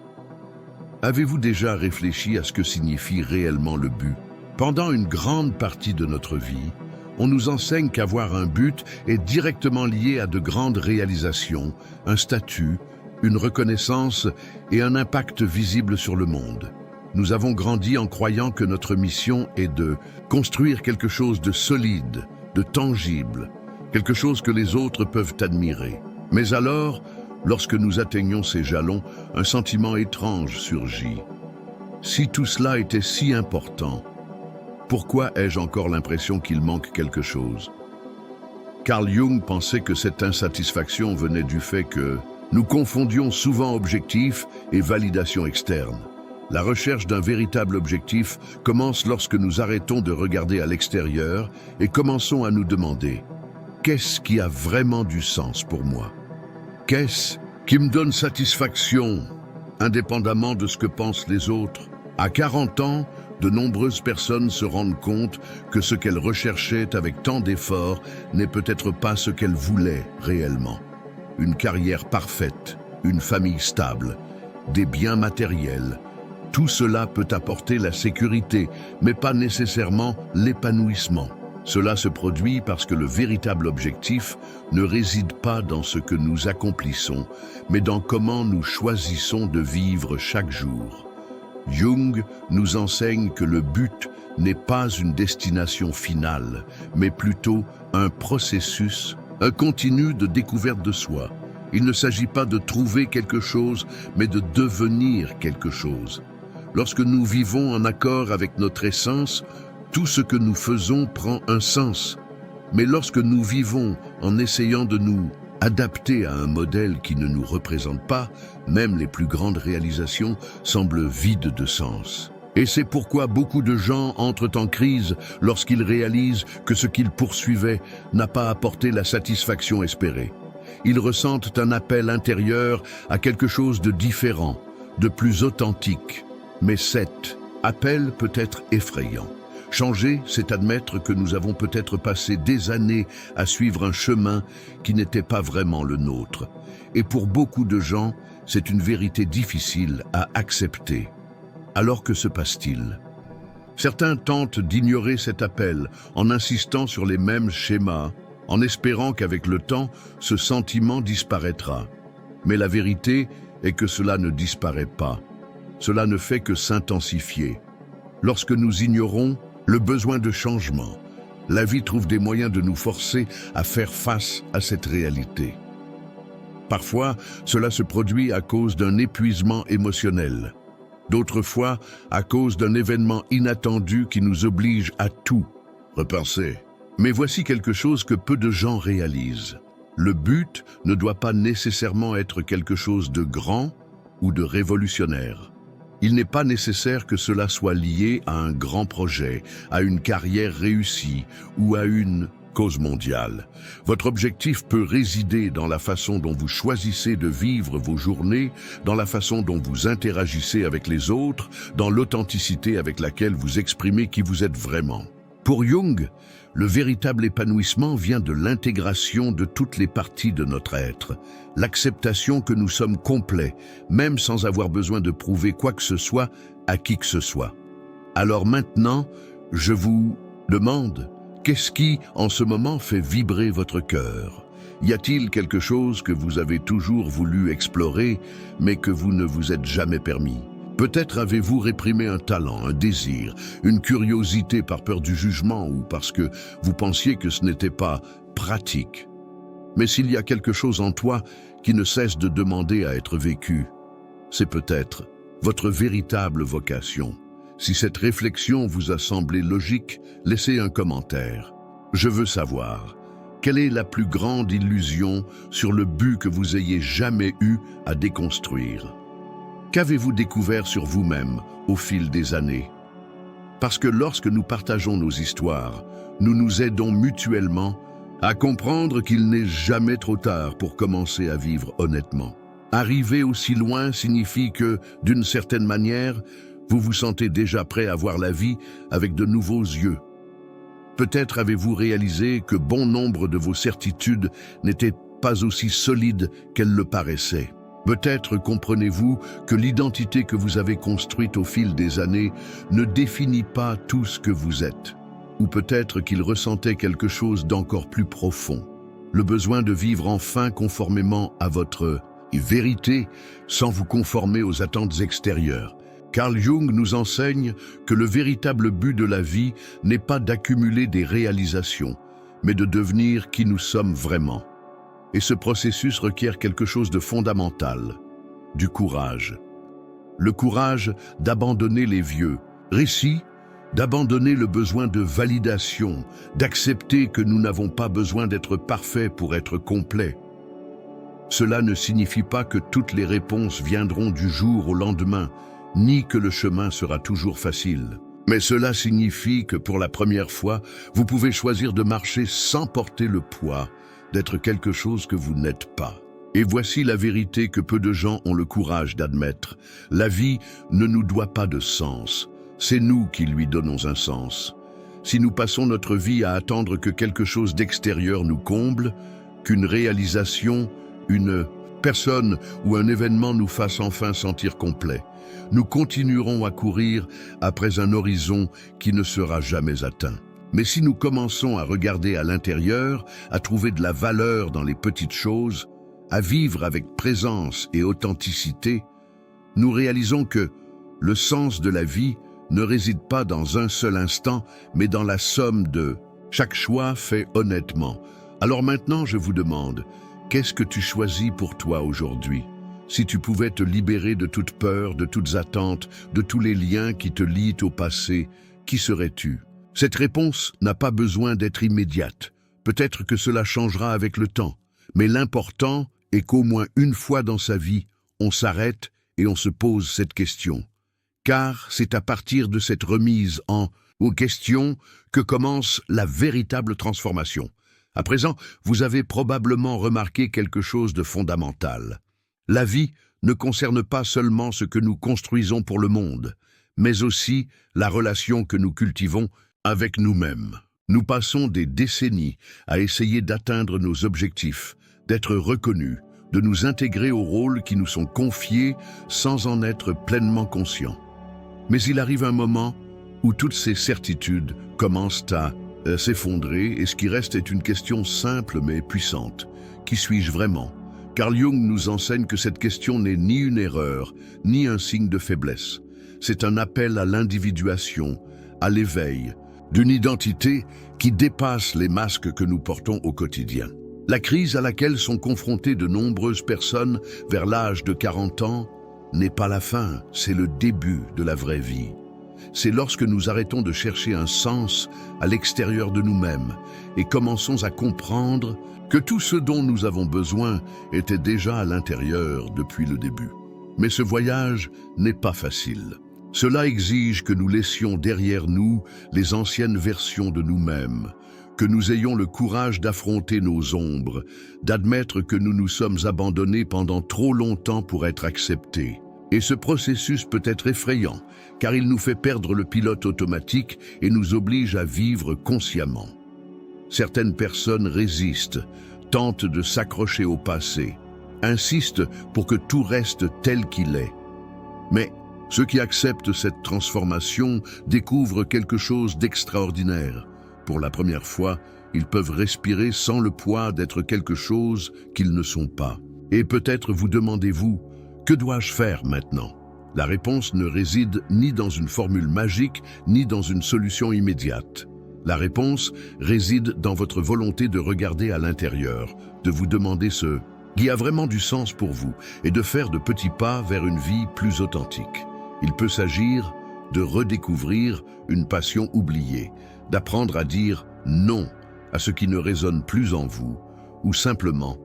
[SPEAKER 1] Avez-vous déjà réfléchi à ce que signifie réellement le but? Pendant une grande partie de notre vie, on nous enseigne qu'avoir un but est directement lié à de grandes réalisations, un statut, une reconnaissance et un impact visible sur le monde. Nous avons grandi en croyant que notre mission est de construire quelque chose de solide, de tangible, quelque chose que les autres peuvent admirer. Mais alors, lorsque nous atteignons ces jalons, un sentiment étrange surgit. Si tout cela était si important, pourquoi ai-je encore l'impression qu'il manque quelque chose? Carl Jung pensait que cette insatisfaction venait du fait que nous confondions souvent objectif et validation externe. La recherche d'un véritable objectif commence lorsque nous arrêtons de regarder à l'extérieur et commençons à nous demander « Qu'est-ce qui a vraiment du sens pour moi? Qu'est-ce qui me donne satisfaction, indépendamment de ce que pensent les autres ?» À 40 ans, de nombreuses personnes se rendent compte que ce qu'elles recherchaient avec tant d'efforts n'est peut-être pas ce qu'elles voulaient réellement. Une carrière parfaite, une famille stable, des biens matériels, Tout cela peut apporter la sécurité, mais pas nécessairement l'épanouissement. Cela se produit parce que le véritable objectif ne réside pas dans ce que nous accomplissons, mais dans comment nous choisissons de vivre chaque jour. Jung nous enseigne que le but n'est pas une destination finale, mais plutôt un processus, un continu de découverte de soi. Il ne s'agit pas de trouver quelque chose, mais de devenir quelque chose. Lorsque nous vivons en accord avec notre essence, tout ce que nous faisons prend un sens. Mais lorsque nous vivons en essayant de nous adapter à un modèle qui ne nous représente pas, même les plus grandes réalisations semblent vides de sens. Et c'est pourquoi beaucoup de gens entrent en crise lorsqu'ils réalisent que ce qu'ils poursuivaient n'a pas apporté la satisfaction espérée. Ils ressentent un appel intérieur à quelque chose de différent, de plus authentique. Mais cet appel peut être effrayant. Changer, c'est admettre que nous avons peut-être passé des années à suivre un chemin qui n'était pas vraiment le nôtre. Et pour beaucoup de gens, c'est une vérité difficile à accepter. Alors que se passe-t-il? Certains tentent d'ignorer cet appel en insistant sur les mêmes schémas, en espérant qu'avec le temps, ce sentiment disparaîtra. Mais la vérité est que cela ne disparaît pas. Cela ne fait que s'intensifier. Lorsque nous ignorons le besoin de changement, la vie trouve des moyens de nous forcer à faire face à cette réalité. Parfois, cela se produit à cause d'un épuisement émotionnel. D'autres fois, à cause d'un événement inattendu qui nous oblige à tout repenser. Mais voici quelque chose que peu de gens réalisent. Le but ne doit pas nécessairement être quelque chose de grand ou de révolutionnaire. Il n'est pas nécessaire que cela soit lié à un grand projet, à une carrière réussie ou à une cause mondiale. Votre objectif peut résider dans la façon dont vous choisissez de vivre vos journées, dans la façon dont vous interagissez avec les autres, dans l'authenticité avec laquelle vous exprimez qui vous êtes vraiment. Pour Jung, le véritable épanouissement vient de l'intégration de toutes les parties de notre être, l'acceptation que nous sommes complets, même sans avoir besoin de prouver quoi que ce soit à qui que ce soit. Alors maintenant, je vous demande, qu'est-ce qui, en ce moment, fait vibrer votre cœur? Y a-t-il quelque chose que vous avez toujours voulu explorer, mais que vous ne vous êtes jamais permis? Peut-être avez-vous réprimé un talent, un désir, une curiosité par peur du jugement ou parce que vous pensiez que ce n'était pas pratique. Mais s'il y a quelque chose en toi qui ne cesse de demander à être vécu, c'est peut-être votre véritable vocation. Si cette réflexion vous a semblé logique, laissez un commentaire. Je veux savoir, quelle est la plus grande illusion sur le but que vous ayez jamais eu à déconstruire? Qu'avez-vous découvert sur vous-même au fil des années? Parce que lorsque nous partageons nos histoires, nous nous aidons mutuellement à comprendre qu'il n'est jamais trop tard pour commencer à vivre honnêtement. Arriver aussi loin signifie que, d'une certaine manière, vous vous sentez déjà prêt à voir la vie avec de nouveaux yeux. Peut-être avez-vous réalisé que bon nombre de vos certitudes n'étaient pas aussi solides qu'elles le paraissaient. Peut-être comprenez-vous que l'identité que vous avez construite au fil des années ne définit pas tout ce que vous êtes. Ou peut-être qu'il ressentait quelque chose d'encore plus profond, le besoin de vivre enfin conformément à votre vérité sans vous conformer aux attentes extérieures. Carl Jung nous enseigne que le véritable but de la vie n'est pas d'accumuler des réalisations, mais de devenir qui nous sommes vraiment. Et ce processus requiert quelque chose de fondamental, du courage. Le courage d'abandonner les vieux récits, d'abandonner le besoin de validation, d'accepter que nous n'avons pas besoin d'être parfaits pour être complets. Cela ne signifie pas que toutes les réponses viendront du jour au lendemain, ni que le chemin sera toujours facile. Mais cela signifie que pour la première fois, vous pouvez choisir de marcher sans porter le poids d'être quelque chose que vous n'êtes pas. Et voici la vérité que peu de gens ont le courage d'admettre. La vie ne nous doit pas de sens. C'est nous qui lui donnons un sens. Si nous passons notre vie à attendre que quelque chose d'extérieur nous comble, qu'une réalisation, une Personne ou un événement nous fasse enfin sentir complet. Nous continuerons à courir après un horizon qui ne sera jamais atteint. Mais si nous commençons à regarder à l'intérieur, à trouver de la valeur dans les petites choses, à vivre avec présence et authenticité, nous réalisons que le sens de la vie ne réside pas dans un seul instant, mais dans la somme de chaque choix fait honnêtement. Alors maintenant, je vous demande, qu'est-ce que tu choisis pour toi aujourd'hui? Si tu pouvais te libérer de toute peur, de toutes attentes, de tous les liens qui te lient au passé, qui serais-tu? Cette réponse n'a pas besoin d'être immédiate. Peut-être que cela changera avec le temps. Mais l'important est qu'au moins une fois dans sa vie, on s'arrête et on se pose cette question. Car c'est à partir de cette remise aux questions que commence la véritable transformation. À présent, vous avez probablement remarqué quelque chose de fondamental. La vie ne concerne pas seulement ce que nous construisons pour le monde, mais aussi la relation que nous cultivons avec nous-mêmes. Nous passons des décennies à essayer d'atteindre nos objectifs, d'être reconnus, de nous intégrer aux rôles qui nous sont confiés sans en être pleinement conscients. Mais il arrive un moment où toutes ces certitudes commencent à s'effondrer et ce qui reste est une question simple mais puissante. Qui suis-je vraiment? Carl Jung nous enseigne que cette question n'est ni une erreur, ni un signe de faiblesse. C'est un appel à l'individuation, à l'éveil, d'une identité qui dépasse les masques que nous portons au quotidien. La crise à laquelle sont confrontées de nombreuses personnes vers l'âge de 40 ans n'est pas la fin, c'est le début de la vraie vie. C'est lorsque nous arrêtons de chercher un sens à l'extérieur de nous-mêmes et commençons à comprendre que tout ce dont nous avons besoin était déjà à l'intérieur depuis le début. Mais ce voyage n'est pas facile. Cela exige que nous laissions derrière nous les anciennes versions de nous-mêmes, que nous ayons le courage d'affronter nos ombres, d'admettre que nous nous sommes abandonnés pendant trop longtemps pour être acceptés. Et ce processus peut être effrayant, car il nous fait perdre le pilote automatique et nous oblige à vivre consciemment. Certaines personnes résistent, tentent de s'accrocher au passé, insistent pour que tout reste tel qu'il est. Mais ceux qui acceptent cette transformation découvrent quelque chose d'extraordinaire. Pour la première fois, ils peuvent respirer sans le poids d'être quelque chose qu'ils ne sont pas. Et peut-être vous demandez-vous, que dois-je faire maintenant? La réponse ne réside ni dans une formule magique, ni dans une solution immédiate. La réponse réside dans votre volonté de regarder à l'intérieur, de vous demander ce qui a vraiment du sens pour vous et de faire de petits pas vers une vie plus authentique. Il peut s'agir de redécouvrir une passion oubliée, d'apprendre à dire non à ce qui ne résonne plus en vous, ou simplement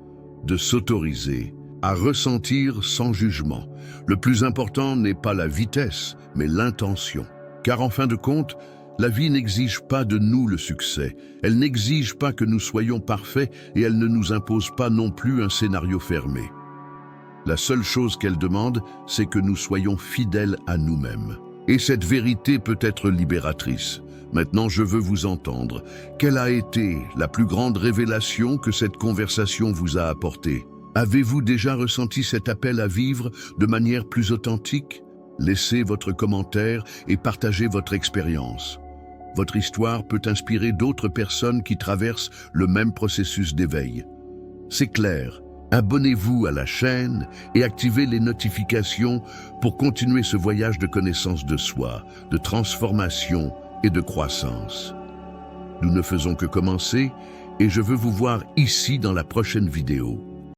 [SPEAKER 1] de s'autoriser à ressentir sans jugement. Le plus important n'est pas la vitesse, mais l'intention. Car en fin de compte, la vie n'exige pas de nous le succès. Elle n'exige pas que nous soyons parfaits et elle ne nous impose pas non plus un scénario fermé. La seule chose qu'elle demande, c'est que nous soyons fidèles à nous-mêmes. Et cette vérité peut être libératrice. Maintenant, je veux vous entendre. Quelle a été la plus grande révélation que cette conversation vous a apportée? Avez-vous déjà ressenti cet appel à vivre de manière plus authentique? Laissez votre commentaire et partagez votre expérience. Votre histoire peut inspirer d'autres personnes qui traversent le même processus d'éveil. C'est clair, abonnez-vous à la chaîne et activez les notifications pour continuer ce voyage de connaissance de soi, de transformation et de croissance. Nous ne faisons que commencer et je veux vous voir ici dans la prochaine vidéo.